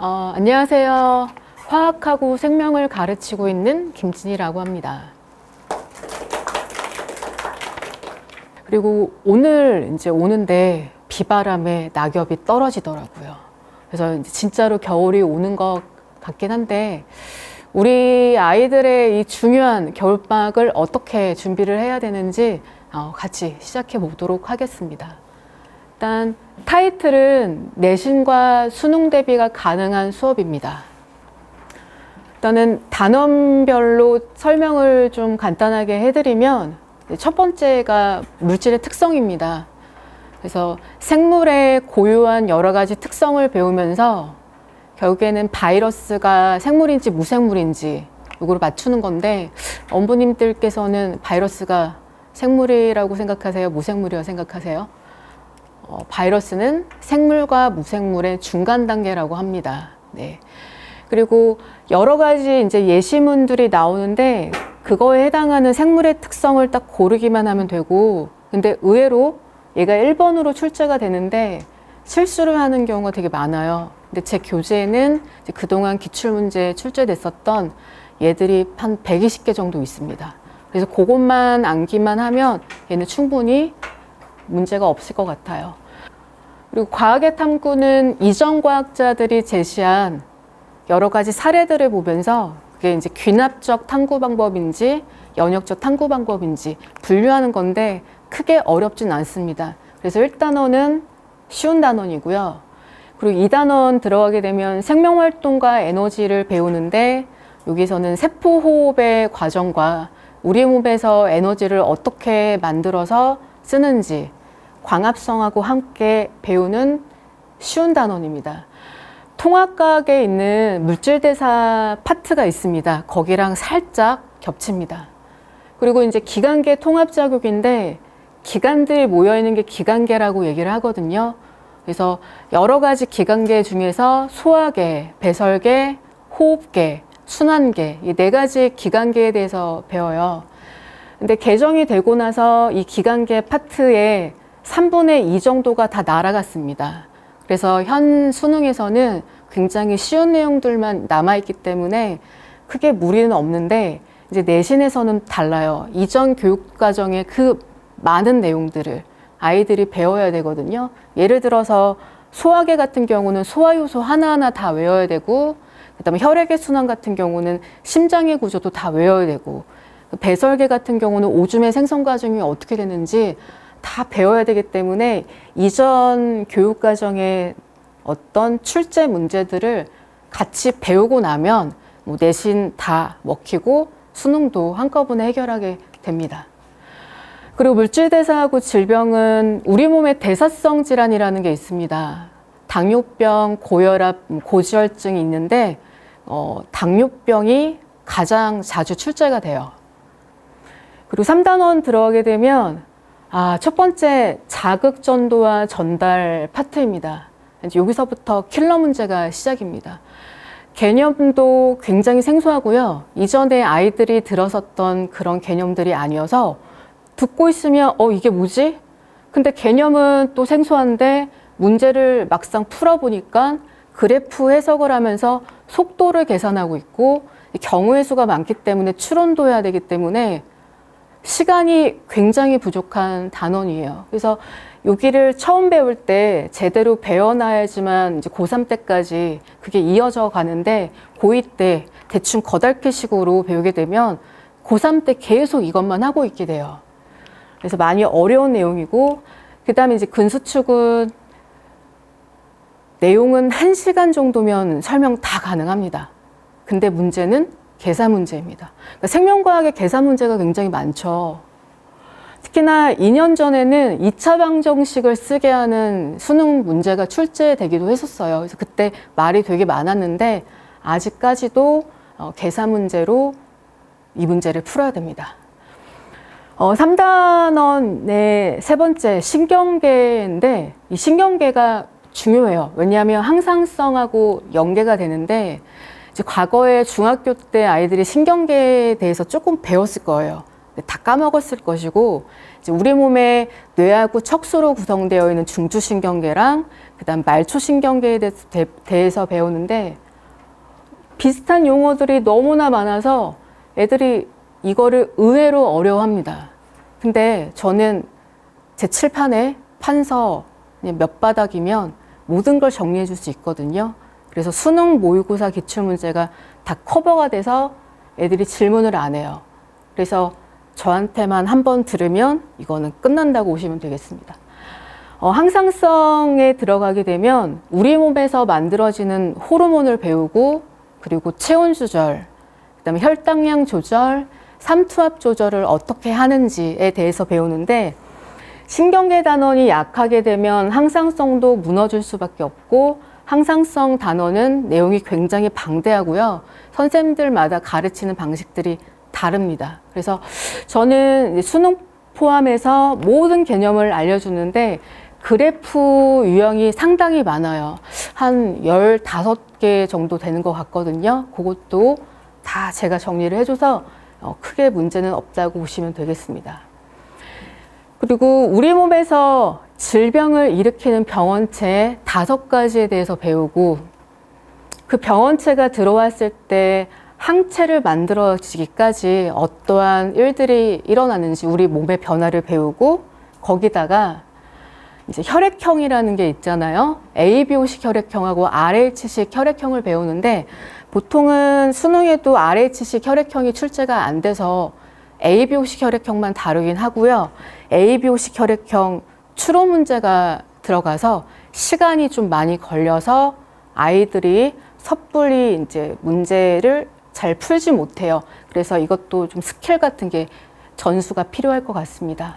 안녕하세요. 화학하고 생명을 가르치고 있는 김진희라고 합니다. 그리고 오늘 이제 오는데 비바람에 낙엽이 떨어지더라고요. 그래서 이제 진짜로 겨울이 오는 것 같긴 한데 우리 아이들의 이 중요한 겨울방학을 어떻게 준비를 해야 되는지 같이 시작해 보도록 하겠습니다. 일단 타이틀은 내신과 수능 대비가 가능한 수업입니다. 일단은 단원별로 설명을 좀 간단하게 해드리면 첫 번째가 물질의 특성입니다. 그래서 생물의 고유한 여러 가지 특성을 배우면서 결국에는 바이러스가 생물인지 무생물인지 이걸 맞추는 건데 원부님들께서는 바이러스가 생물이라고 생각하세요? 무생물이라고 생각하세요? 바이러스는 생물과 무생물의 중간 단계라고 합니다. 네. 그리고 여러 가지 이제 예시문들이 나오는데 그거에 해당하는 생물의 특성을 딱 고르기만 하면 되고, 근데 의외로 얘가 1번으로 출제가 되는데 실수를 하는 경우가 되게 많아요. 근데 제 교재에는 이제 그동안 기출문제에 출제됐었던 얘들이 한 120개 정도 있습니다. 그래서 그것만 암기만 하면 얘는 충분히 문제가 없을 것 같아요. 그리고 과학의 탐구는 이전 과학자들이 제시한 여러 가지 사례들을 보면서 그게 이제 귀납적 탐구 방법인지 연역적 탐구 방법인지 분류하는 건데 크게 어렵진 않습니다. 그래서 1단원은 쉬운 단원이고요. 그리고 2단원 들어가게 되면 생명활동과 에너지를 배우는데 여기서는 세포호흡의 과정과 우리 몸에서 에너지를 어떻게 만들어서 쓰는지 광합성하고 함께 배우는 쉬운 단원입니다. 통합과학에 있는 물질대사 파트가 있습니다. 거기랑 살짝 겹칩니다. 그리고 이제 기관계 통합자격인데 기관들이 모여있는 게 기관계라고 얘기를 하거든요. 그래서 여러 가지 기관계 중에서 소화계, 배설계, 호흡계, 순환계 이 4가지 기관계에 대해서 배워요. 근데 개정이 되고 나서 이 기관계 파트에 3분의 2 정도가 다 날아갔습니다. 그래서 현 수능에서는 굉장히 쉬운 내용들만 남아있기 때문에 크게 무리는 없는데 이제 내신에서는 달라요. 이전 교육과정의 그 많은 내용들을 아이들이 배워야 되거든요. 예를 들어서 소화계 같은 경우는 소화효소 하나하나 다 외워야 되고, 그다음에 혈액의 순환 같은 경우는 심장의 구조도 다 외워야 되고, 배설계 같은 경우는 오줌의 생성 과정이 어떻게 되는지 다 배워야 되기 때문에 이전 교육과정의 어떤 출제 문제들을 같이 배우고 나면 뭐 내신 다 먹히고 수능도 한꺼번에 해결하게 됩니다. 그리고 물질대사하고 질병은 우리 몸에 대사성 질환이라는 게 있습니다. 당뇨병, 고혈압, 고지혈증이 있는데 당뇨병이 가장 자주 출제가 돼요. 그리고 3단원 들어가게 되면 첫 번째 자극 전도와 전달 파트입니다. 이제 여기서부터 킬러 문제가 시작입니다. 개념도 굉장히 생소하고요. 이전에 아이들이 들었었던 그런 개념들이 아니어서 듣고 있으면 이게 뭐지? 근데 개념은 또 생소한데 문제를 막상 풀어보니까 그래프 해석을 하면서 속도를 계산하고 있고 경우의 수가 많기 때문에 추론도 해야 되기 때문에 시간이 굉장히 부족한 단원이에요. 그래서 여기를 처음 배울 때 제대로 배워놔야지만 이제 고3 때까지 그게 이어져 가는데 고2 때 대충 겉핥기식으로 배우게 되면 고3 때 계속 이것만 하고 있게 돼요. 그래서 많이 어려운 내용이고, 그 다음에 이제 근수축은 내용은 1시간 정도면 설명 다 가능합니다. 근데 문제는 계산 문제입니다. 그러니까 생명과학의 계산 문제가 굉장히 많죠. 특히나 2년 전에는 2차 방정식을 쓰게 하는 수능 문제가 출제되기도 했었어요. 그래서 그때 말이 되게 많았는데 아직까지도 계산 문제로 이 문제를 풀어야 됩니다. 3단원의 세 번째 신경계인데 이 신경계가 중요해요. 왜냐하면 항상성하고 연계가 되는데 이제 과거에 중학교 때 아이들이 신경계에 대해서 조금 배웠을 거예요. 다 까먹었을 것이고 이제 우리 몸의 뇌하고 척수로 구성되어 있는 중추신경계랑 그다음 말초신경계에 대해서 배우는데 비슷한 용어들이 너무나 많아서 애들이 이거를 의외로 어려워합니다. 근데 저는 제 칠판에 판서 몇 바닥이면 모든 걸 정리해 줄 수 있거든요. 그래서 수능 모의고사 기출문제가 다 커버가 돼서 애들이 질문을 안 해요. 그래서 저한테만 한번 들으면 이거는 끝난다고 보시면 되겠습니다. 항상성에 들어가게 되면 우리 몸에서 만들어지는 호르몬을 배우고 그리고 체온 조절, 그다음에 혈당량 조절, 삼투압 조절을 어떻게 하는지에 대해서 배우는데 신경계 단원이 약하게 되면 항상성도 무너질 수밖에 없고 항상성 단원은 내용이 굉장히 방대하고요. 선생님들마다 가르치는 방식들이 다릅니다. 그래서 저는 수능 포함해서 모든 개념을 알려주는데 그래프 유형이 상당히 많아요. 한 15개 정도 되는 것 같거든요. 그것도 다 제가 정리를 해줘서 크게 문제는 없다고 보시면 되겠습니다. 그리고 우리 몸에서 질병을 일으키는 병원체 5가지에 대해서 배우고 그 병원체가 들어왔을 때 항체를 만들어지기까지 어떠한 일들이 일어나는지 우리 몸의 변화를 배우고 거기다가 이제 혈액형이라는 게 있잖아요. ABO식 혈액형하고 RH식 혈액형을 배우는데 보통은 수능에도 RH식 혈액형이 출제가 안 돼서 ABO식 혈액형만 다루긴 하고요. ABO식 혈액형 추론 문제가 들어가서 시간이 좀 많이 걸려서 아이들이 섣불리 이제 문제를 잘 풀지 못해요. 그래서 이것도 좀 스킬 같은 게 전수가 필요할 것 같습니다.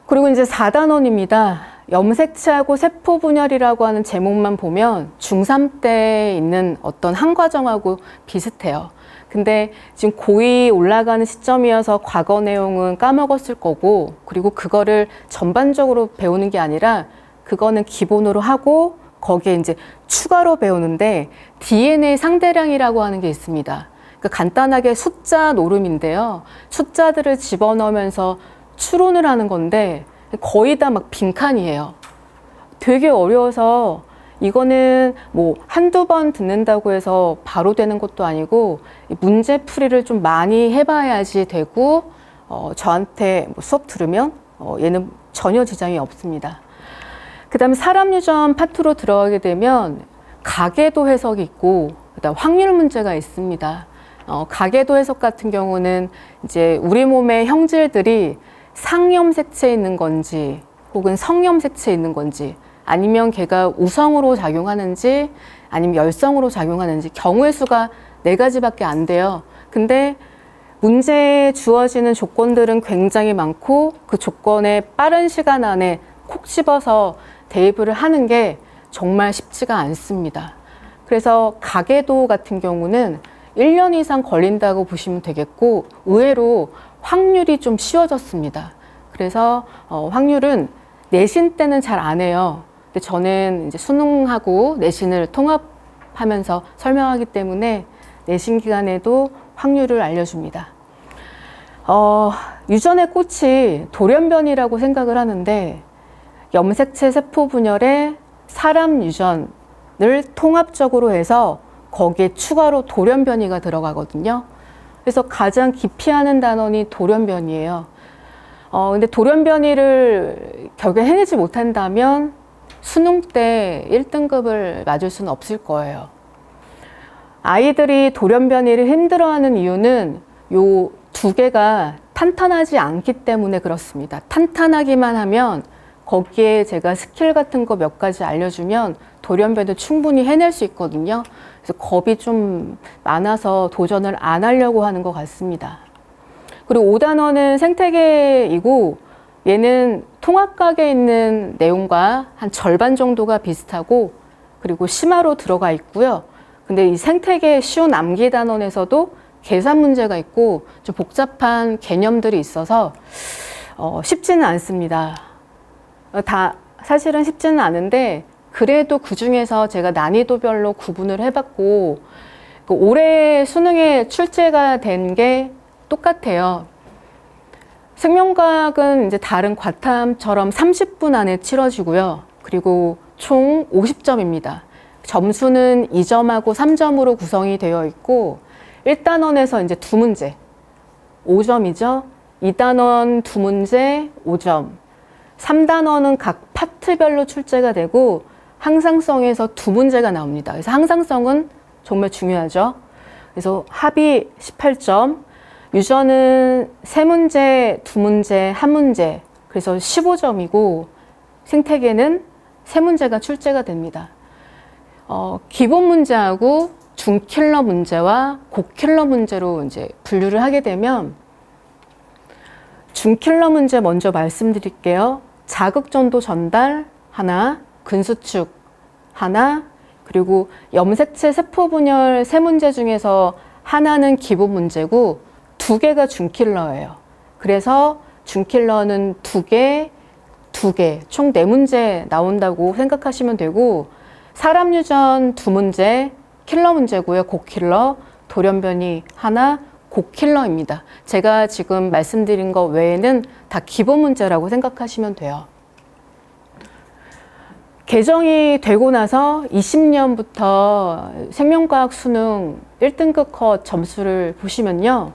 그리고 이제 4단원입니다. 염색체하고 세포분열이라고 하는 제목만 보면 중3 때 있는 어떤 한 과정하고 비슷해요. 근데 지금 고2 올라가는 시점이어서 과거 내용은 까먹었을 거고 그리고 그거를 전반적으로 배우는 게 아니라 그거는 기본으로 하고 거기에 이제 추가로 배우는데 DNA 상대량이라고 하는 게 있습니다. 그러니까 간단하게 숫자 노름인데요. 숫자들을 집어넣으면서 추론을 하는 건데 거의 다 막 빈칸이에요. 되게 어려워서 이거는 뭐 한두 번 듣는다고 해서 바로 되는 것도 아니고 문제 풀이를 좀 많이 해봐야지 되고 저한테 뭐 수업 들으면 얘는 전혀 지장이 없습니다. 그 다음에 사람 유전 파트로 들어가게 되면 가계도 해석이 있고 그다음 확률 문제가 있습니다. 가계도 해석 같은 경우는 이제 우리 몸의 형질들이 상염색체에 있는 건지 혹은 성염색체에 있는 건지 아니면 걔가 우성으로 작용하는지 아니면 열성으로 작용하는지 경우의 수가 4가지밖에 안 돼요. 근데 문제에 주어지는 조건들은 굉장히 많고 그 조건에 빠른 시간 안에 콕 집어서 대입을 하는 게 정말 쉽지가 않습니다. 그래서 가계도 같은 경우는 1년 이상 걸린다고 보시면 되겠고 의외로 확률이 좀 쉬워졌습니다. 그래서 확률은 내신 때는 잘 안 해요. 근데 저는 이제 수능하고 내신을 통합하면서 설명하기 때문에 내신 기간에도 확률을 알려줍니다. 유전의 꽃이 돌연변이라고 생각을 하는데 염색체 세포 분열에 사람 유전을 통합적으로 해서 거기에 추가로 돌연변이가 들어가거든요. 그래서 가장 기피하는 단원이 돌연변이에요. 근데 돌연변이를 결국에 해내지 못한다면 수능 때 1등급을 맞을 수는 없을 거예요. 아이들이 돌연변이를 힘들어하는 이유는 요 2개가 탄탄하지 않기 때문에 그렇습니다. 탄탄하기만 하면 거기에 제가 스킬 같은 거 몇 가지 알려주면 돌연변이도 충분히 해낼 수 있거든요. 그래서 겁이 좀 많아서 도전을 안 하려고 하는 것 같습니다. 그리고 5단원은 생태계이고 얘는 통합각에 있는 내용과 한 절반 정도가 비슷하고 그리고 심화로 들어가 있고요. 근데 이 생태계 쉬운 암기 단원에서도 계산 문제가 있고 좀 복잡한 개념들이 있어서 쉽지는 않습니다. 다 사실은 쉽지는 않은데 그래도 그 중에서 제가 난이도별로 구분을 해봤고 올해 수능에 출제가 된 게 똑같아요. 생명과학은 이제 다른 과탐처럼 30분 안에 치러지고요. 그리고 총 50점입니다. 점수는 2점하고 3점으로 구성이 되어 있고 1단원에서 이제 2문제 5점이죠. 2단원 2문제 5점. 3단원은 각 파트별로 출제가 되고 항상성에서 2문제가 나옵니다. 그래서 항상성은 정말 중요하죠. 그래서 합이 18점, 유전은 3문제, 2문제, 1문제, 그래서 15점이고 생태계는 3문제가 출제가 됩니다. 기본 문제하고 중킬러 문제와 고킬러 문제로 이제 분류를 하게 되면 중킬러 문제 먼저 말씀드릴게요. 자극전도 전달 하나, 근수축 하나, 그리고 염색체 세포 분열 3문제 중에서 하나는 기본 문제고 2개가 중킬러예요. 그래서 중킬러는 2개, 총 4문제 나온다고 생각하시면 되고 사람 유전 2문제, 킬러 문제고요. 고킬러, 돌연변이 하나, 고킬러입니다. 제가 지금 말씀드린 것 외에는 다 기본 문제라고 생각하시면 돼요. 개정이 되고 나서 20년부터 생명과학 수능 1등급 컷 점수를 보시면요.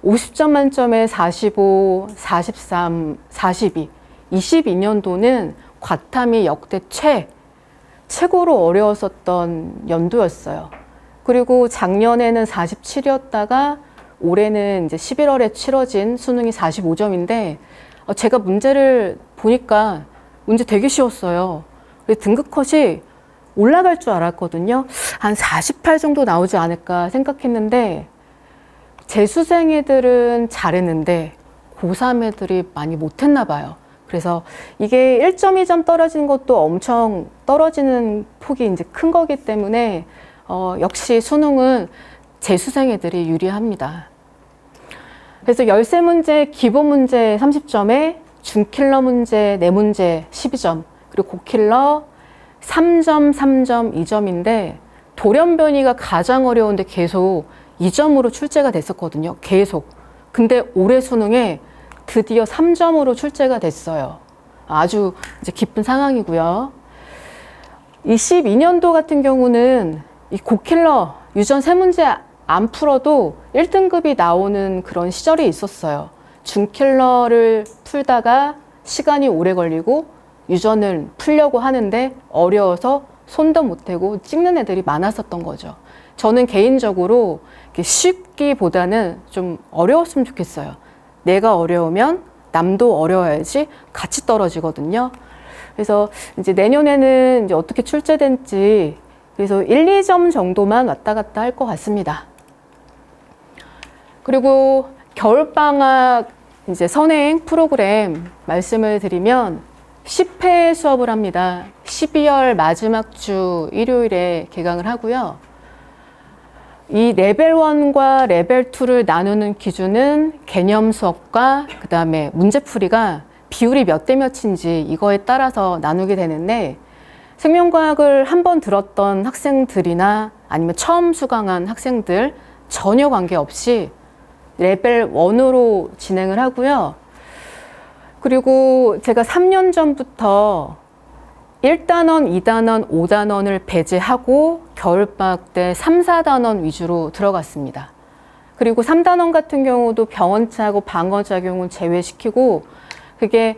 50점 만점에 45, 43, 42. 22년도는 과탐이 역대 최고로 어려웠었던 연도였어요. 그리고 작년에는 47이었다가 올해는 이제 11월에 치러진 수능이 45점인데 제가 문제를 보니까 문제 되게 쉬웠어요. 등급 컷이 올라갈 줄 알았거든요. 한 48 정도 나오지 않을까 생각했는데 재수생 애들은 잘했는데 고3 애들이 많이 못했나 봐요. 그래서 이게 1.2점 떨어지는 것도 엄청 떨어지는 폭이 이제 큰 거기 때문에 역시 수능은 재수생 애들이 유리합니다. 그래서 13문제 기본 문제 30점에 중킬러 문제 4문제 12점, 그리고 고킬러 3점, 3점, 2점인데 돌연변이가 가장 어려운데 계속 2점으로 출제가 됐었거든요. 계속. 근데 올해 수능에 드디어 3점으로 출제가 됐어요. 아주 이제 기쁜 상황이고요. 22년도 같은 경우는 이 고킬러 유전 3문제 안 풀어도 1등급이 나오는 그런 시절이 있었어요. 중킬러를 풀다가 시간이 오래 걸리고 유전을 풀려고 하는데 어려워서 손도 못 대고 찍는 애들이 많았었던 거죠. 저는 개인적으로 쉽기보다는 좀 어려웠으면 좋겠어요. 내가 어려우면 남도 어려워야지 같이 떨어지거든요. 그래서 이제 내년에는 이제 어떻게 출제될지 그래서 1, 2점 정도만 왔다 갔다 할 것 같습니다. 그리고 겨울방학 이제 선행 프로그램 말씀을 드리면 10회 수업을 합니다. 12월 마지막 주 일요일에 개강을 하고요. 이 레벨 1과 레벨 2를 나누는 기준은 개념 수업과 그 다음에 문제풀이가 비율이 몇 대 몇인지 이거에 따라서 나누게 되는데 생명과학을 한번 들었던 학생들이나 아니면 처음 수강한 학생들 전혀 관계없이 레벨 1으로 진행을 하고요. 그리고 제가 3년 전부터 1단원, 2단원, 5단원을 배제하고 겨울방학 때 3, 4단원 위주로 들어갔습니다. 그리고 3단원 같은 경우도 병원차하고 방어작용을 제외시키고 그게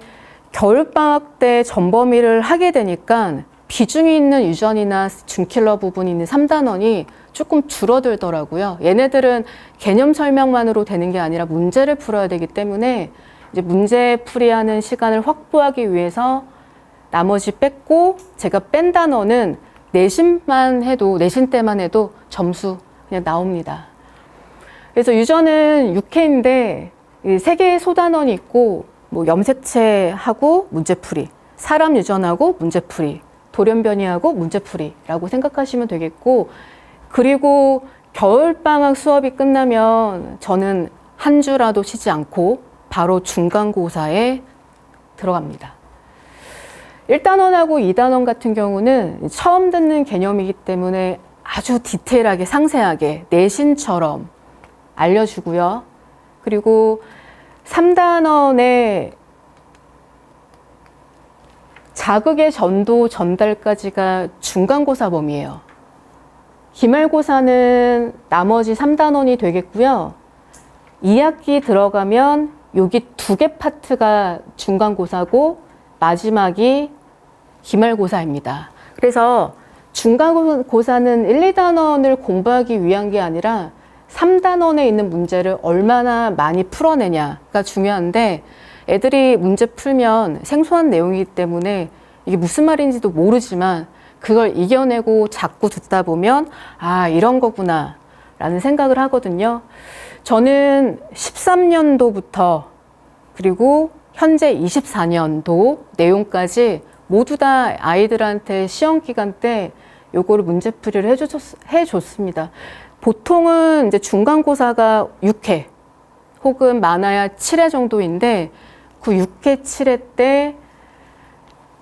겨울방학 때 전범위를 하게 되니까 비중이 있는 유전이나 중킬러 부분이 있는 3단원이 조금 줄어들더라고요. 얘네들은 개념 설명만으로 되는 게 아니라 문제를 풀어야 되기 때문에 이제 문제 풀이하는 시간을 확보하기 위해서 나머지 뺐고 제가 뺀 단원은 내신만 해도 내신 때만 해도 점수 그냥 나옵니다. 그래서 유전은 6회인데 3개의 소단원이 있고 뭐 염색체하고 문제풀이, 사람 유전하고 문제풀이, 돌연변이하고 문제풀이라고 생각하시면 되겠고 그리고 겨울방학 수업이 끝나면 저는 한 주라도 쉬지 않고 바로 중간고사에 들어갑니다. 1단원하고 2단원 같은 경우는 처음 듣는 개념이기 때문에 아주 디테일하게 상세하게 내신처럼 알려주고요. 그리고 3단원의 자극의 전도 전달까지가 중간고사 범위예요. 기말고사는 나머지 3단원이 되겠고요. 2학기 들어가면 여기 2개 파트가 중간고사고 마지막이 기말고사입니다. 그래서 중간고사는 1, 2단원을 공부하기 위한 게 아니라 3단원에 있는 문제를 얼마나 많이 풀어내냐가 중요한데, 애들이 문제 풀면 생소한 내용이기 때문에 이게 무슨 말인지도 모르지만 그걸 이겨내고 자꾸 듣다 보면 아, 이런 거구나 라는 생각을 하거든요. 저는 13년도부터 그리고 현재 24년도 내용까지 모두 다 아이들한테 시험 기간 때 요거를 문제풀이를 해줬습니다. 보통은 이제 중간고사가 6회 혹은 많아야 7회 정도인데, 그 6회, 7회 때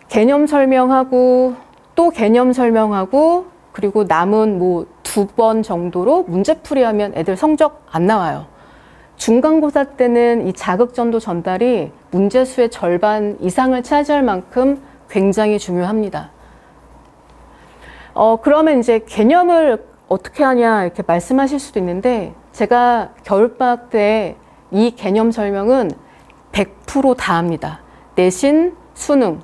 개념 설명하고 또 개념 설명하고 그리고 남은 뭐 2번 정도로 문제풀이 하면 애들 성적 안 나와요. 중간고사 때는 이 자극전도 전달이 문제수의 절반 이상을 차지할 만큼 굉장히 중요합니다. 그러면 이제 개념을 어떻게 하냐 이렇게 말씀하실 수도 있는데, 제가 겨울방학 때 이 개념 설명은 100% 다 합니다. 내신, 수능.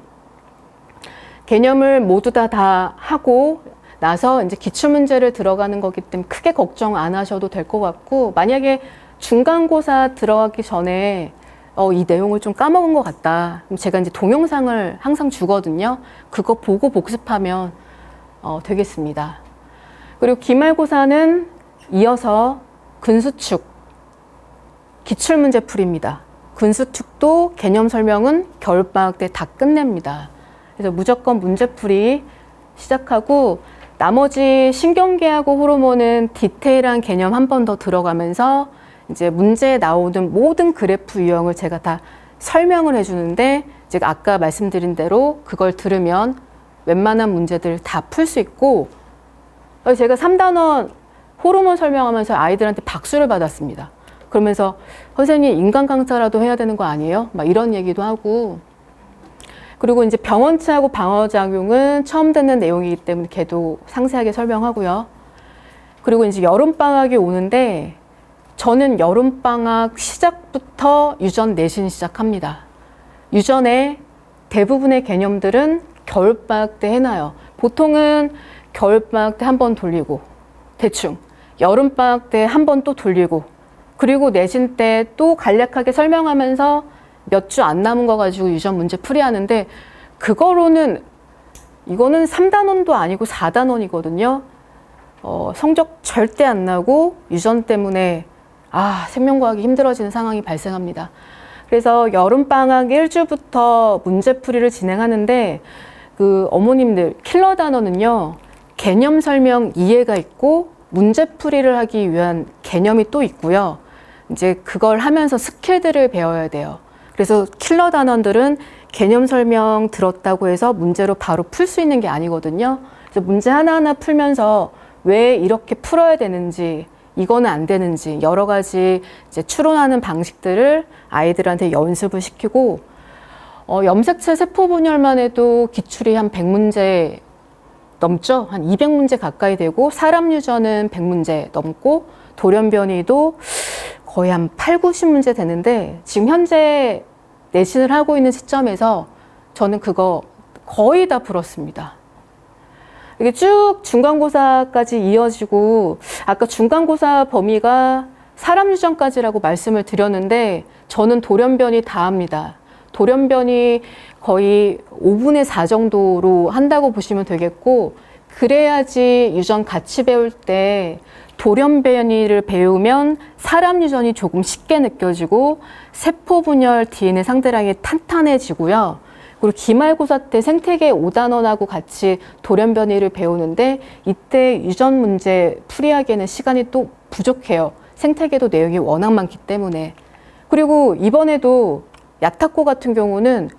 개념을 모두 다 하고 나서 이제 기출문제를 들어가는 거기 때문에 크게 걱정 안 하셔도 될 것 같고, 만약에 중간고사 들어가기 전에 이 내용을 좀 까먹은 것 같다. 그럼 제가 이제 동영상을 항상 주거든요. 그거 보고 복습하면 되겠습니다. 그리고 기말고사는 이어서 근수축, 기출문제 풀이입니다. 근수축도 개념 설명은 겨울방학 때 다 끝냅니다. 그래서 무조건 문제풀이 시작하고, 나머지 신경계하고 호르몬은 디테일한 개념 한 번 더 들어가면서 이제 문제에 나오는 모든 그래프 유형을 제가 다 설명을 해주는데, 제가 아까 말씀드린 대로 그걸 들으면 웬만한 문제들 다 풀 수 있고, 제가 3단원 호르몬 설명하면서 아이들한테 박수를 받았습니다. 그러면서 선생님 인간 강사라도 해야 되는 거 아니에요? 막 이런 얘기도 하고. 그리고 이제 병원치하고 방어작용은 처음 듣는 내용이기 때문에 걔도 상세하게 설명하고요. 그리고 이제 여름방학이 오는데, 저는 여름방학 시작부터 유전 내신 시작합니다. 유전의 대부분의 개념들은 겨울방학 때 해놔요. 보통은 겨울방학 때 한 번 돌리고, 대충 여름방학 때 한 번 또 돌리고, 그리고 내신 때 또 간략하게 설명하면서 몇 주 안 남은 거 가지고 유전 문제 풀이하는데, 그거로는 이거는 3단원도 아니고 4단원이거든요. 성적 절대 안 나고 유전 때문에 생명과학이 힘들어지는 상황이 발생합니다. 그래서 여름방학 1주부터 문제풀이를 진행하는데, 그 어머님들 킬러 단어는요, 개념 설명 이해가 있고 문제풀이를 하기 위한 개념이 또 있고요. 이제 그걸 하면서 스킬들을 배워야 돼요. 그래서 킬러 단원들은 개념 설명 들었다고 해서 문제로 바로 풀 수 있는 게 아니거든요. 그래서 문제 하나하나 풀면서 왜 이렇게 풀어야 되는지, 이거는 안 되는지 여러 가지 이제 추론하는 방식들을 아이들한테 연습을 시키고, 염색체 세포 분열만 해도 기출이 한 100문제 넘죠? 한 200문제 가까이 되고, 사람 유전은 100문제 넘고, 돌연변이도 거의 한 8, 90문제 되는데, 지금 현재 내신을 하고 있는 시점에서 저는 그거 거의 다 풀었습니다. 이게 쭉 중간고사까지 이어지고, 아까 중간고사 범위가 사람 유전까지라고 말씀을 드렸는데, 저는 돌연변이 다 합니다. 돌연변이 거의 5분의 4 정도로 한다고 보시면 되겠고, 그래야지 유전 같이 배울 때 돌연변이를 배우면 사람 유전이 조금 쉽게 느껴지고 세포 분열 DNA 상대량이 탄탄해지고요. 그리고 기말고사 때 생태계 5단원하고 같이 돌연변이를 배우는데, 이때 유전 문제 풀이하기에는 시간이 또 부족해요. 생태계도 내용이 워낙 많기 때문에. 그리고 이번에도 야타코 같은 경우는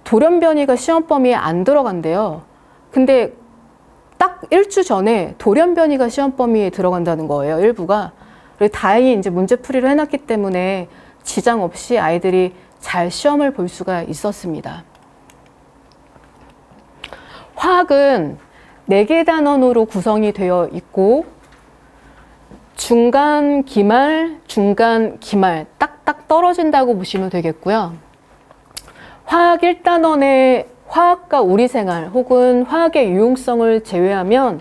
돌연변이가 시험 범위에 안 들어간대요. 근데 딱 1주 전에 돌연변이가 시험 범위에 들어간다는 거예요, 일부가. 그리고 다행히 이제 문제풀이를 해놨기 때문에 지장 없이 아이들이 잘 시험을 볼 수가 있었습니다. 화학은 4개 단원으로 구성이 되어 있고 중간, 기말, 중간, 기말 딱딱 떨어진다고 보시면 되겠고요. 화학 1단원의 화학과 우리생활 혹은 화학의 유용성을 제외하면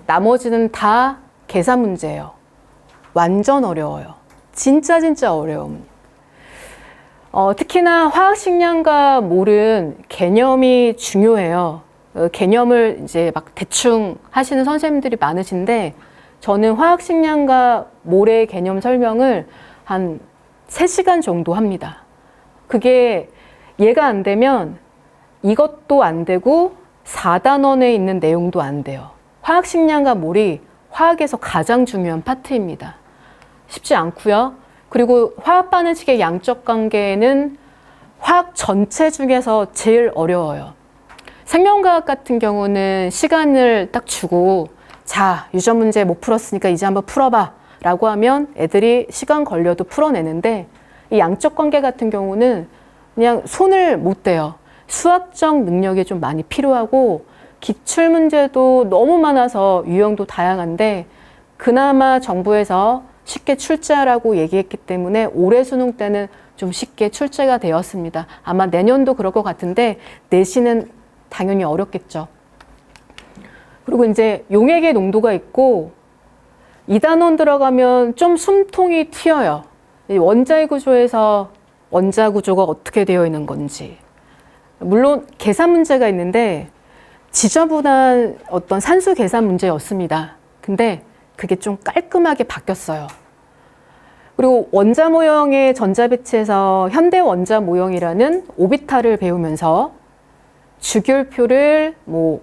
나머지는 다 계산 문제예요. 완전 어려워요. 진짜 어려움. 특히나 화학식량과 몰은 개념이 중요해요. 개념을 이제 막 대충 하시는 선생님들이 많으신데 저는 화학식량과 몰의 개념 설명을 한 3시간 정도 합니다. 그게 이해가 안 되면 이것도 안 되고 4단원에 있는 내용도 안 돼요. 화학식량과 몰이 화학에서 가장 중요한 파트입니다. 쉽지 않고요. 그리고 화학 반응식의 양적 관계는 화학 전체 중에서 제일 어려워요. 생명과학 같은 경우는 시간을 딱 주고 자, 유전 문제 못 풀었으니까 이제 한번 풀어봐 라고 하면 애들이 시간 걸려도 풀어내는데 이 양적 관계 같은 경우는 그냥 손을 못 대요. 수학적 능력이 좀 많이 필요하고 기출 문제도 너무 많아서 유형도 다양한데 그나마 정부에서 쉽게 출제하라고 얘기했기 때문에 올해 수능 때는 좀 쉽게 출제가 되었습니다. 아마 내년도 그럴 것 같은데 내신은 당연히 어렵겠죠. 그리고 이제 용액의 농도가 있고 2단원 들어가면 좀 숨통이 튀어요. 원자의 구조에서 원자 구조가 어떻게 되어 있는 건지. 물론 계산 문제가 있는데 지저분한 어떤 산수 계산 문제였습니다. 근데 그게 좀 깔끔하게 바뀌었어요. 그리고 원자 모형의 전자 배치에서 현대 원자 모형이라는 오비탈을 배우면서 주기율표를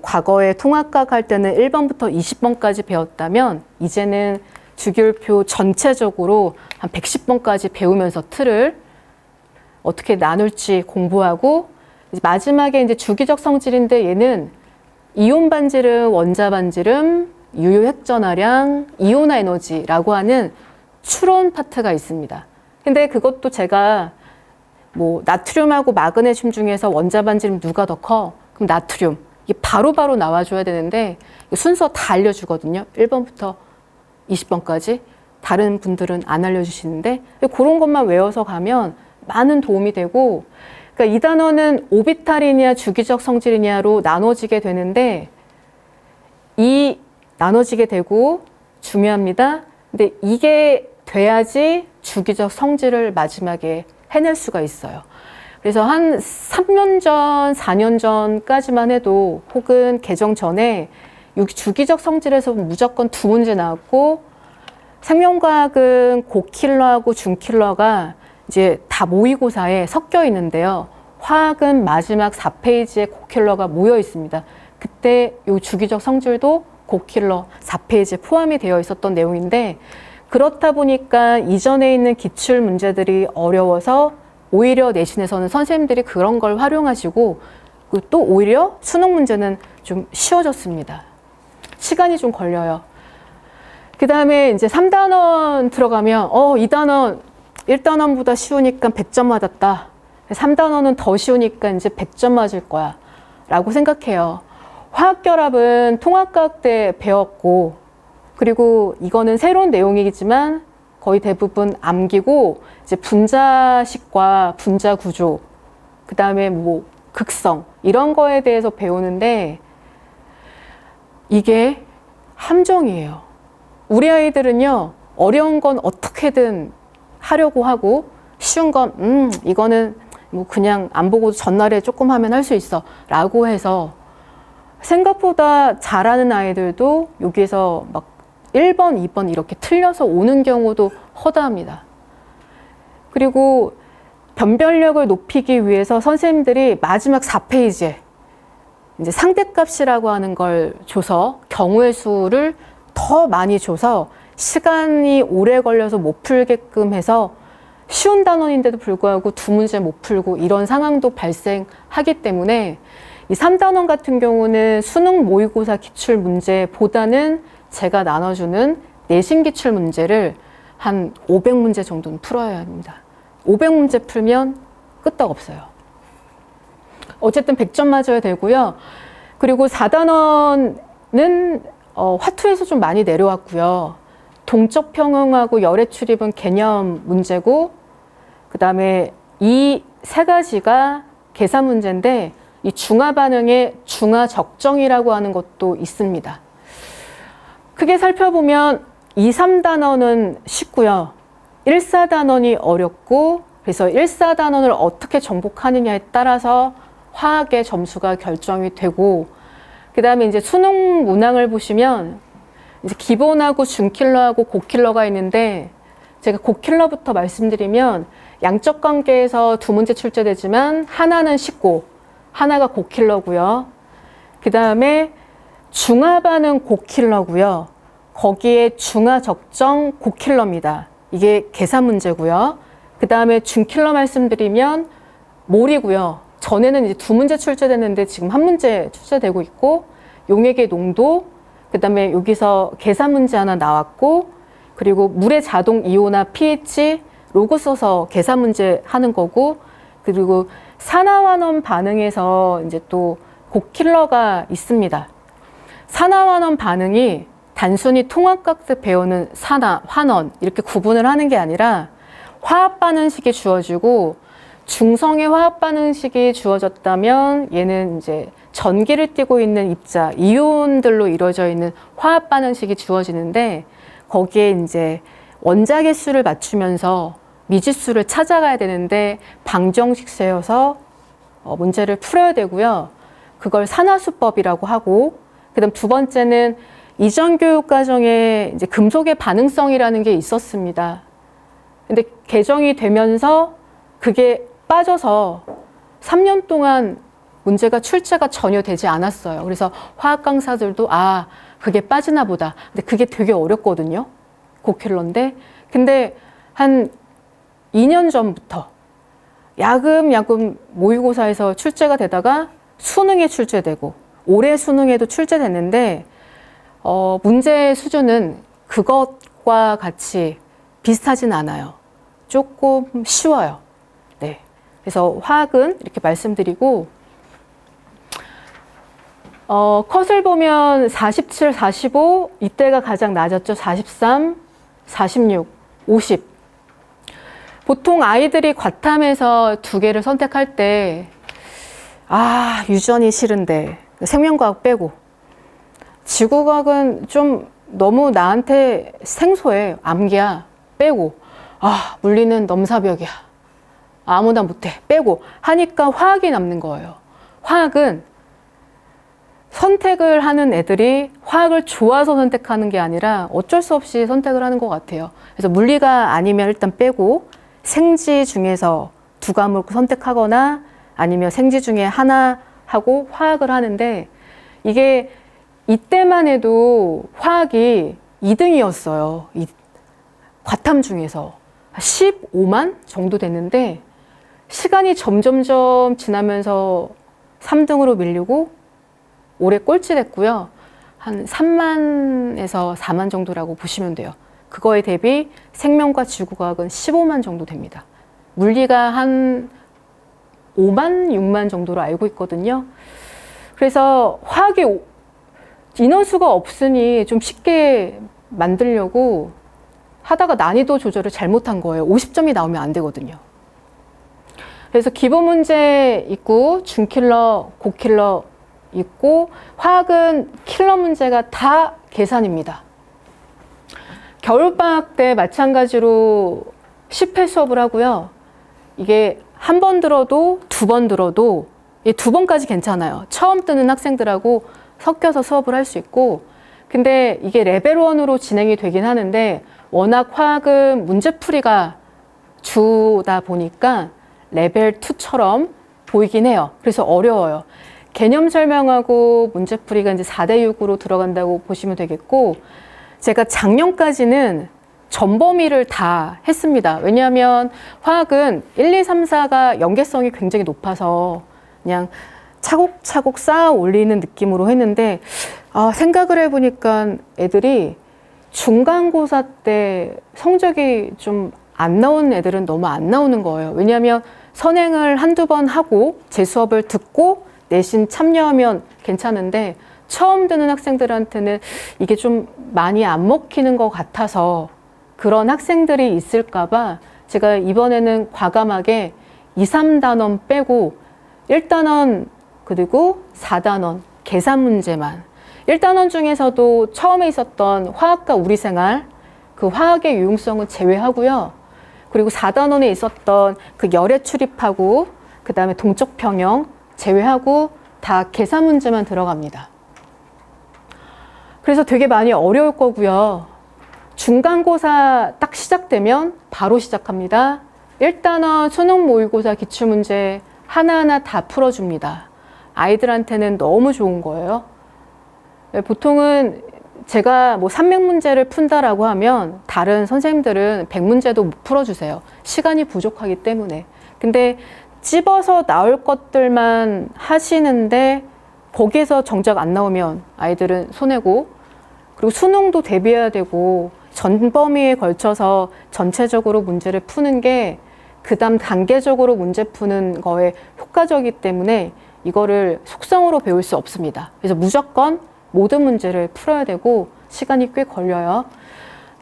과거에 통합과학 할 때는 1번부터 20번까지 배웠다면 이제는 주기율표 전체적으로 한 110번까지 배우면서 틀을 어떻게 나눌지 공부하고 마지막에 이제 주기적 성질인데 얘는 이온 반지름, 원자 반지름, 유효 핵전하량, 이온화 에너지라고 하는 추론 파트가 있습니다. 근데 그것도 제가 나트륨하고 마그네슘 중에서 원자 반지름 누가 더 커? 그럼 나트륨. 이게 바로바로 나와줘야 되는데 순서 다 알려주거든요. 1번부터 20번까지. 다른 분들은 안 알려주시는데 그런 것만 외워서 가면 많은 도움이 되고 그러니까 이 단어는 오비탈이냐 주기적 성질이냐로 나눠지게 되는데 이 나눠지게 되고 중요합니다. 근데 이게 돼야지 주기적 성질을 마지막에 해낼 수가 있어요. 그래서 한 3년 전, 4년 전까지만 해도 혹은 개정 전에 주기적 성질에서 무조건 2문제 나왔고 생명과학은 고킬러하고 중킬러가 이제 다 모의고사에 섞여 있는데요. 화학은 마지막 4페이지에 고킬러가 모여 있습니다. 그때 이 주기적 성질도 고킬러 4페이지에 포함이 되어 있었던 내용인데 그렇다 보니까 이전에 있는 기출 문제들이 어려워서 오히려 내신에서는 선생님들이 그런 걸 활용하시고 또 오히려 수능 문제는 좀 쉬워졌습니다. 시간이 좀 걸려요. 그 다음에 이제 3단원 들어가면 2단원 1단원보다 쉬우니까 100점 맞았다. 3단원은 더 쉬우니까 이제 100점 맞을 거야 라고 생각해요. 화학결합은 통합과학 때 배웠고 그리고 이거는 새로운 내용이지만 거의 대부분 암기고 이제 분자식과 분자 구조 그 다음에 극성 이런 거에 대해서 배우는데 이게 함정이에요. 우리 아이들은요 어려운 건 어떻게든 하려고 하고 쉬운 건 이거는 그냥 안 보고 전날에 조금 하면 할 수 있어 라고 해서 생각보다 잘하는 아이들도 여기에서 막 1번, 2번 이렇게 틀려서 오는 경우도 허다합니다. 그리고 변별력을 높이기 위해서 선생님들이 마지막 4페이지에 이제 상대값이라고 하는 걸 줘서 경우의 수를 더 많이 줘서 시간이 오래 걸려서 못 풀게끔 해서 쉬운 단원인데도 불구하고 2문제 못 풀고 이런 상황도 발생하기 때문에 이 3단원 같은 경우는 수능 모의고사 기출 문제보다는 제가 나눠주는 내신 기출 문제를 한 500문제 정도는 풀어야 합니다. 500문제 풀면 끄떡없어요. 어쨌든 100점 맞아야 되고요. 그리고 4단원은 화투에서 좀 많이 내려왔고요. 동적 평형하고 열의 출입은 개념 문제고, 그 다음에 이 세 가지가 계산 문제인데, 이 중화 반응의 중화 적정이라고 하는 것도 있습니다. 크게 살펴보면 2, 3단원은 쉽고요. 1, 4단원이 어렵고, 그래서 1, 4단원을 어떻게 정복하느냐에 따라서 화학의 점수가 결정이 되고, 그 다음에 이제 수능 문항을 보시면 이제 기본하고 중킬러하고 고킬러가 있는데, 제가 고킬러부터 말씀드리면 양적 관계에서 두 문제 출제되지만 하나는 쉽고 하나가 고킬러고요. 그 다음에 중화 반응 고킬러고요. 거기에 중화 적정 고킬러입니다. 이게 계산 문제고요. 그 다음에 중킬러 말씀드리면 몰이고요. 전에는 이제 두 문제 출제됐는데 지금 한 문제 출제되고 있고, 용액의 농도, 그 다음에 여기서 계산 문제 하나 나왔고, 그리고 물의 자동 이온화 pH 로고 써서 계산 문제 하는 거고, 그리고 산화환원 반응에서 이제 또 고킬러가 있습니다. 산화환원 반응이 단순히 통합각색 배우는 산화, 환원 이렇게 구분을 하는 게 아니라 화학 반응식이 주어지고, 중성의 화학 반응식이 주어졌다면 얘는 이제 전기를 띠고 있는 입자, 이온들로 이루어져 있는 화학 반응식이 주어지는데, 거기에 이제 원자계 수를 맞추면서 미지수를 찾아가야 되는데 방정식세여서 문제를 풀어야 되고요. 그걸 산화수법이라고 하고, 그다음 두 번째는 이전 교육 과정에 이제 금속의 반응성이라는 게 있었습니다. 근데 개정이 되면서 그게 빠져서 3년 동안 문제가 출제가 전혀 되지 않았어요. 그래서 화학 강사들도 그게 빠지나 보다. 근데 그게 되게 어렵거든요. 고킬러인데. 근데 한 2년 전부터 야금야금 모의고사에서 출제가 되다가 수능에 출제되고, 올해 수능에도 출제됐는데 문제 수준은 그것과 같이 비슷하진 않아요. 조금 쉬워요. 네. 그래서 화학은 이렇게 말씀드리고, 컷을 보면 47, 45, 이때가 가장 낮았죠. 43, 46, 50. 보통 아이들이 과탐에서 두 개를 선택할 때, 유전이 싫은데, 생명과학 빼고, 지구과학은 좀 너무 나한테 생소해, 암기야, 빼고, 물리는 넘사벽이야, 아무나 못해, 빼고 하니까 화학이 남는 거예요. 화학은 선택을 하는 애들이 화학을 좋아서 선택하는 게 아니라 어쩔 수 없이 선택을 하는 것 같아요. 그래서 물리가 아니면 일단 빼고, 생지 중에서 두 과목을 선택하거나 아니면 생지 중에 하나 하고 화학을 하는데, 이게 이때만 해도 화학이 2등이었어요. 과탐 중에서 15만 정도 됐는데, 시간이 점점점 지나면서 3등으로 밀리고 올해 꼴찌 됐고요. 한 3만에서 4만 정도라고 보시면 돼요. 그거에 대비 생명과 지구과학은 15만 정도 됩니다. 물리가 한 5만, 6만 정도로 알고 있거든요. 그래서 화학이 인원수가 없으니 좀 쉽게 만들려고 하다가 난이도 조절을 잘못한 거예요. 50점이 나오면 안 되거든요. 그래서 기본 문제 있고, 중킬러, 고킬러 있고, 화학은 킬러 문제가 다 계산입니다. 겨울방학 때 마찬가지로 10회 수업을 하고요. 이게 한 번 들어도 두 번 들어도, 두 번까지 괜찮아요. 처음 뜨는 학생들하고 섞여서 수업을 할 수 있고, 근데 이게 레벨 1으로 진행이 되긴 하는데, 워낙 화학은 문제풀이가 주다 보니까 레벨 2처럼 보이긴 해요. 그래서 어려워요. 개념 설명하고 문제풀이가 이제 4대6으로 들어간다고 보시면 되겠고, 제가 작년까지는 전범위를 다 했습니다. 왜냐하면 화학은 1, 2, 3, 4가 연계성이 굉장히 높아서 그냥 차곡차곡 쌓아 올리는 느낌으로 했는데, 생각을 해보니까 애들이 중간고사 때 성적이 좀 안 나오는 애들은 너무 안 나오는 거예요. 왜냐하면 선행을 한두 번 하고 제 수업을 듣고 내신 참여하면 괜찮은데 처음 듣는 학생들한테는 이게 좀 많이 안 먹히는 것 같아서 그런 학생들이 있을까 봐 제가 이번에는 과감하게 2, 3단원 빼고 1단원 그리고 4단원 계산 문제만 1단원 중에서도 처음에 있었던 화학과 우리생활 그 화학의 유용성은 제외하고요. 그리고 4단원에 있었던 그 열에 출입하고 그 다음에 동적 평형 제외하고 다 계산 문제만 들어갑니다. 그래서 되게 많이 어려울 거고요. 중간고사 딱 시작되면 바로 시작합니다. 1단원 수능 모의고사 기출문제 하나하나 다 풀어줍니다. 아이들한테는 너무 좋은 거예요. 보통은 제가 뭐 300문제를 푼다라고 하면 다른 선생님들은 100문제도 못 풀어주세요. 시간이 부족하기 때문에. 근데 찝어서 나올 것들만 하시는데 거기에서 정작 안 나오면 아이들은 손해고 그리고 수능도 대비해야 되고 전 범위에 걸쳐서 전체적으로 문제를 푸는 게 그다음 단계적으로 문제 푸는 거에 효과적이기 때문에 이거를 속성으로 배울 수 없습니다. 그래서 무조건 모든 문제를 풀어야 되고 시간이 꽤 걸려요.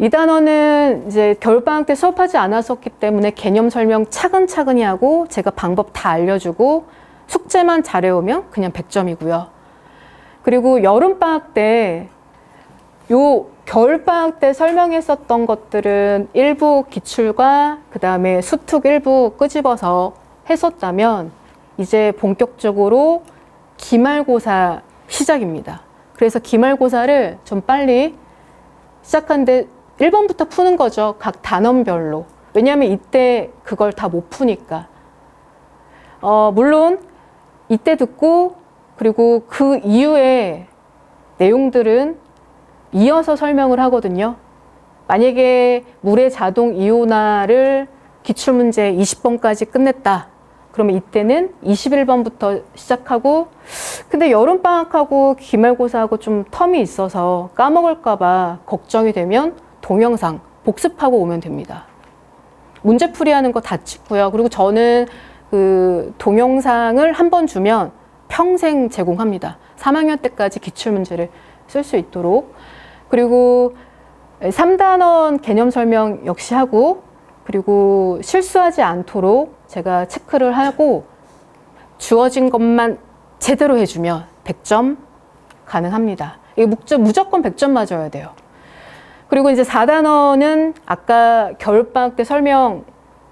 2단원은 이제 겨울방학 때 수업하지 않았었기 때문에 개념 설명 차근차근히 하고 제가 방법 다 알려주고 숙제만 잘해오면 그냥 100점이고요. 그리고 여름방학 때 요 겨울방학 때 설명했었던 것들은 일부 기출과 그 다음에 수특 일부 끄집어서 했었다면 이제 본격적으로 기말고사 시작입니다. 그래서 기말고사를 좀 빨리 시작하는데 1번부터 푸는 거죠. 각 단원별로. 왜냐하면 이때 그걸 다 못 푸니까. 물론 이때 듣고 그리고 그 이후에 내용들은 이어서 설명을 하거든요. 만약에 물의 자동 이온화를 기출문제 20번까지 끝냈다. 그러면 이때는 21번부터 시작하고 근데 여름방학하고 기말고사하고 좀 텀이 있어서 까먹을까 봐 걱정이 되면 동영상 복습하고 오면 됩니다. 문제풀이 하는 거 다 찍고요. 그리고 저는 그 동영상을 한 번 주면 평생 제공합니다. 3학년 때까지 기출문제를 쓸 수 있도록. 그리고 3단원 개념 설명 역시 하고 그리고 실수하지 않도록 제가 체크를 하고 주어진 것만 제대로 해주면 100점 가능합니다. 이게 무조건 100점 맞아야 돼요. 그리고 이제 4단원은 아까 겨울방학 때 설명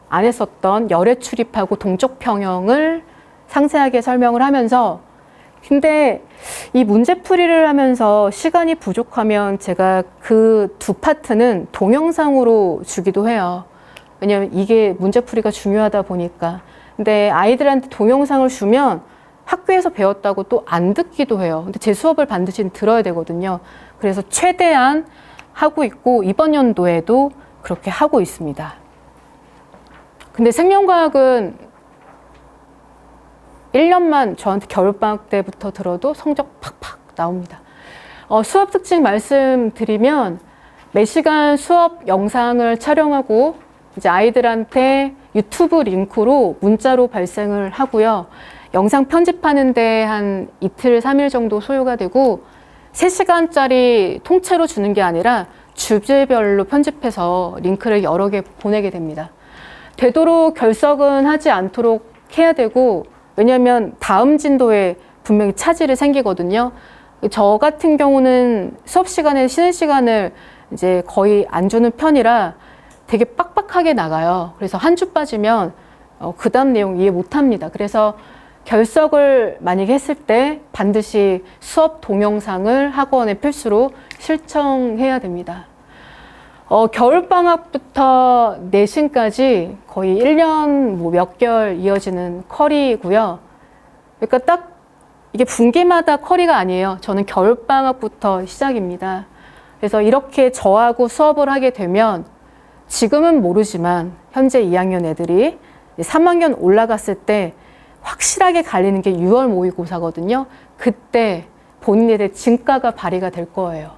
안 했었던 열에 출입하고 동적 평형을 상세하게 설명을 하면서 근데 이 문제풀이를 하면서 시간이 부족하면 제가 그 두 파트는 동영상으로 주기도 해요. 왜냐면 이게 문제풀이가 중요하다 보니까. 근데 아이들한테 동영상을 주면 학교에서 배웠다고 또 안 듣기도 해요. 근데 제 수업을 반드시 들어야 되거든요. 그래서 최대한 하고 있고 이번 연도에도 그렇게 하고 있습니다. 근데 생명과학은 1년만 저한테 겨울방학 때부터 들어도 성적 팍팍 나옵니다. 수업 특징 말씀드리면 매 시간 수업 영상을 촬영하고 이제 아이들한테 유튜브 링크로 문자로 발생을 하고요. 영상 편집하는데 한 이틀, 3일 정도 소요가 되고 3시간짜리 통째로 주는 게 아니라 주제별로 편집해서 링크를 여러 개 보내게 됩니다. 되도록 결석은 하지 않도록 해야 되고 왜냐하면 다음 진도에 분명히 차질이 생기거든요. 저 같은 경우는 수업 시간에 쉬는 시간을 이제 거의 안 주는 편이라 되게 빡빡하게 나가요. 그래서 한 주 빠지면 그 다음 내용 이해 못 합니다. 그래서 결석을 만약에 했을 때 반드시 수업 동영상을 학원에 필수로 실청해야 됩니다. 겨울방학부터 내신까지 거의 1년 뭐 몇 개월 이어지는 컬이고요. 그러니까 딱 이게 분기마다 컬이가 아니에요. 저는 겨울방학부터 시작입니다. 그래서 이렇게 저하고 수업을 하게 되면 지금은 모르지만 현재 2학년 애들이 3학년 올라갔을 때 확실하게 갈리는 게 6월 모의고사거든요. 그때 본인에 대해 진가가 발휘가 될 거예요.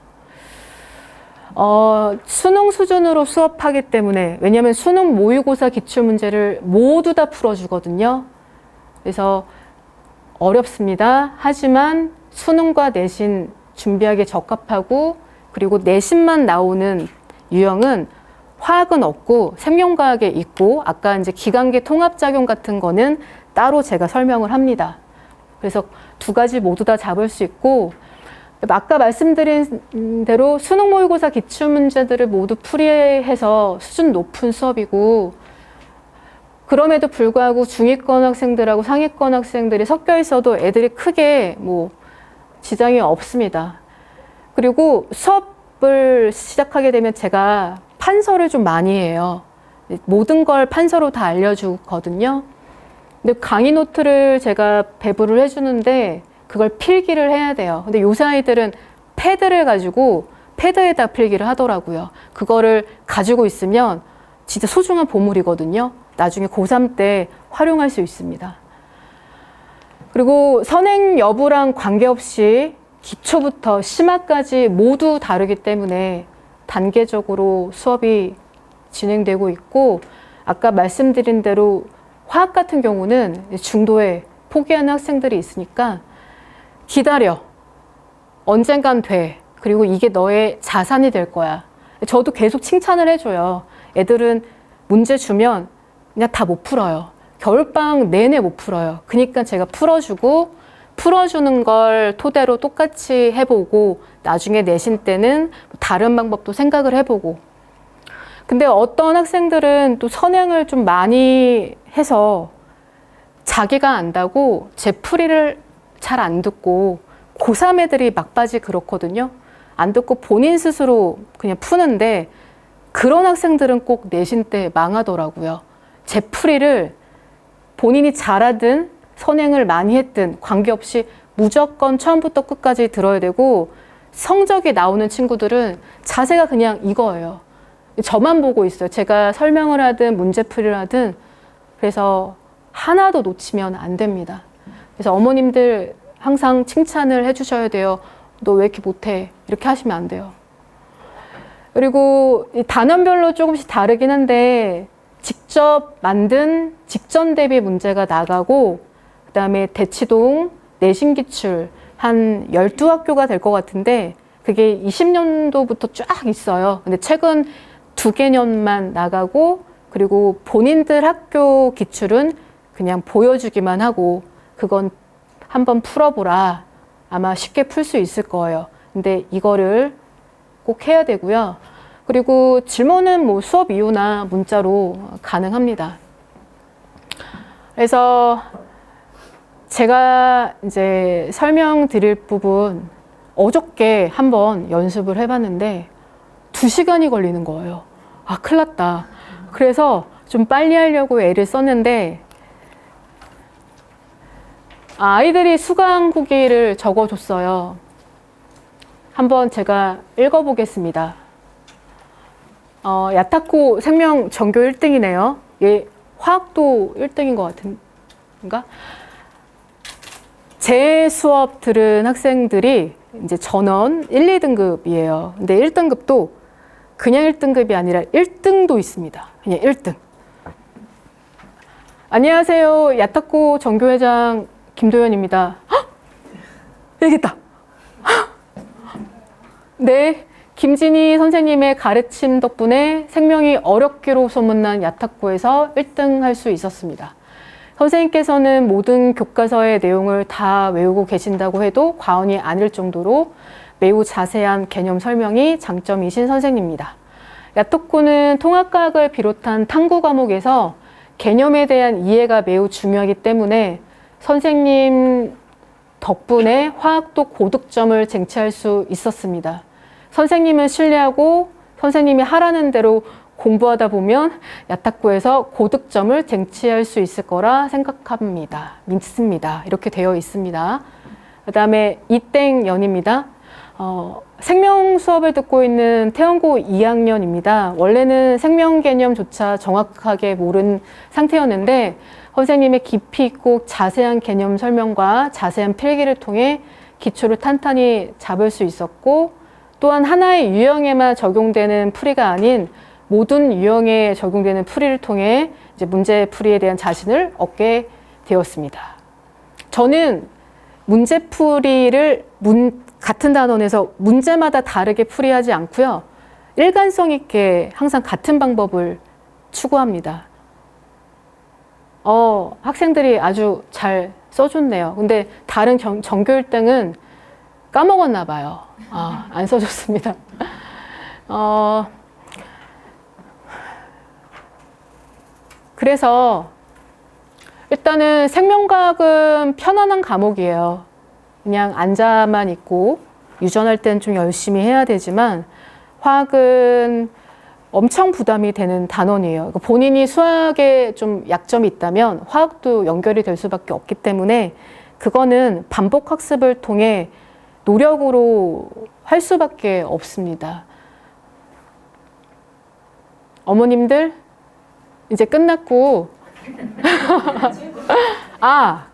수능 수준으로 수업하기 때문에, 왜냐하면 수능 모의고사 기출문제를 모두 다 풀어주거든요. 그래서 어렵습니다. 하지만 수능과 내신 준비하기에 적합하고, 그리고 내신만 나오는 유형은 화학은 없고 생명과학에 있고, 아까 이제 기관계 통합작용 같은 거는 따로 제가 설명을 합니다. 그래서 두 가지 모두 다 잡을 수 있고, 아까 말씀드린 대로 수능 모의고사 기출문제들을 모두 풀이해서 수준 높은 수업이고, 그럼에도 불구하고 중위권 학생들하고 상위권 학생들이 섞여 있어도 애들이 크게 뭐 지장이 없습니다. 그리고 수업을 시작하게 되면 제가 판서를 좀 많이 해요. 모든 걸 판서로 다 알려주거든요. 근데 강의 노트를 제가 배부를 해주는데 그걸 필기를 해야 돼요. 근데 요새 아이들은 패드를 가지고 패드에다 필기를 하더라고요. 그거를 가지고 있으면 진짜 소중한 보물이거든요. 나중에 고3 때 활용할 수 있습니다. 그리고 선행 여부랑 관계없이 기초부터 심화까지 모두 다르기 때문에 단계적으로 수업이 진행되고 있고, 아까 말씀드린 대로 화학 같은 경우는 중도에 포기하는 학생들이 있으니까 기다려. 언젠간 돼. 그리고 이게 너의 자산이 될 거야. 저도 계속 칭찬을 해줘요. 애들은 문제 주면 그냥 다 못 풀어요. 겨울방학 내내 못 풀어요. 그러니까 제가 풀어주고, 풀어주는 걸 토대로 똑같이 해보고, 나중에 내신 때는 다른 방법도 생각을 해보고. 근데 어떤 학생들은 또 선행을 좀 많이 해서 자기가 안다고 제 풀이를 잘 안 듣고, 고3 애들이 막바지 그렇거든요. 안 듣고 본인 스스로 그냥 푸는데, 그런 학생들은 꼭 내신 때 망하더라고요. 제 풀이를 본인이 잘하든 선행을 많이 했든 관계없이 무조건 처음부터 끝까지 들어야 되고, 성적이 나오는 친구들은 자세가 그냥 이거예요. 저만 보고 있어요. 제가 설명을 하든 문제풀이를 하든. 그래서 하나도 놓치면 안 됩니다. 그래서 어머님들 항상 칭찬을 해주셔야 돼요. 너 왜 이렇게 못해? 이렇게 하시면 안 돼요. 그리고 이 단원별로 조금씩 다르긴 한데, 직접 만든 직전 대비 문제가 나가고, 그 다음에 대치동, 내신기출 한 12학교가 될 것 같은데, 그게 20년도부터 쫙 있어요. 근데 최근 2개년만 나가고, 그리고 본인들 학교 기출은 그냥 보여주기만 하고, 그건 한번 풀어보라. 아마 쉽게 풀 수 있을 거예요. 근데 이거를 꼭 해야 되고요. 그리고 질문은 뭐 수업 이후나 문자로 가능합니다. 그래서 제가 이제 설명드릴 부분 어저께 한번 연습을 해봤는데 2시간이 걸리는 거예요. 아, 큰일 났다. 그래서 좀 빨리 하려고 애를 썼는데, 아이들이 수강 후기를 적어줬어요. 한번 제가 읽어보겠습니다. 야타코 생명 전교 1등이네요. 얘 화학도 1등인 것 같은가? 제 수업 들은 학생들이 이제 전원 1, 2등급이에요. 근데 1등급도 그냥 1등급이 아니라 1등도 있습니다. 그냥 1등. 안녕하세요. 야타코 전교회장 김도연입니다. 헉! 여기있다. 네. 김진희 선생님의 가르침 덕분에 생명이 어렵기로 소문난 야타코에서 1등 할 수 있었습니다. 선생님께서는 모든 교과서의 내용을 다 외우고 계신다고 해도 과언이 아닐 정도로 매우 자세한 개념 설명이 장점이신 선생님입니다. 야타코는 통합과학을 비롯한 탐구 과목에서 개념에 대한 이해가 매우 중요하기 때문에 선생님 덕분에 화학도 고득점을 쟁취할 수 있었습니다. 선생님을 신뢰하고 선생님이 하라는 대로 공부하다 보면 야타코에서 고득점을 쟁취할 수 있을 거라 생각합니다. 믿습니다. 이렇게 되어 있습니다. 그 다음에 이땡연입니다. 생명 수업을 듣고 있는 태원고 2학년입니다. 원래는 생명 개념조차 정확하게 모르는 상태였는데 선생님의 깊이 있고 자세한 개념 설명과 자세한 필기를 통해 기초를 탄탄히 잡을 수 있었고, 또한 하나의 유형에만 적용되는 풀이가 아닌 모든 유형에 적용되는 풀이를 통해 이제 문제풀이에 대한 자신을 얻게 되었습니다. 저는 문제풀이를 같은 단원에서 문제마다 다르게 풀이하지 않고요. 일관성 있게 항상 같은 방법을 추구합니다. 학생들이 아주 잘 써줬네요. 근데 다른 전교 1등은 까먹었나 봐요. 안 써줬습니다. 그래서 일단은 생명과학은 편안한 과목이에요. 그냥 앉아만 있고 유전할 땐 좀 열심히 해야 되지만 화학은 엄청 부담이 되는 단원이에요. 본인이 수학에 좀 약점이 있다면 화학도 연결이 될 수밖에 없기 때문에 그거는 반복 학습을 통해 노력으로 할 수밖에 없습니다. 어머님들 이제 끝났고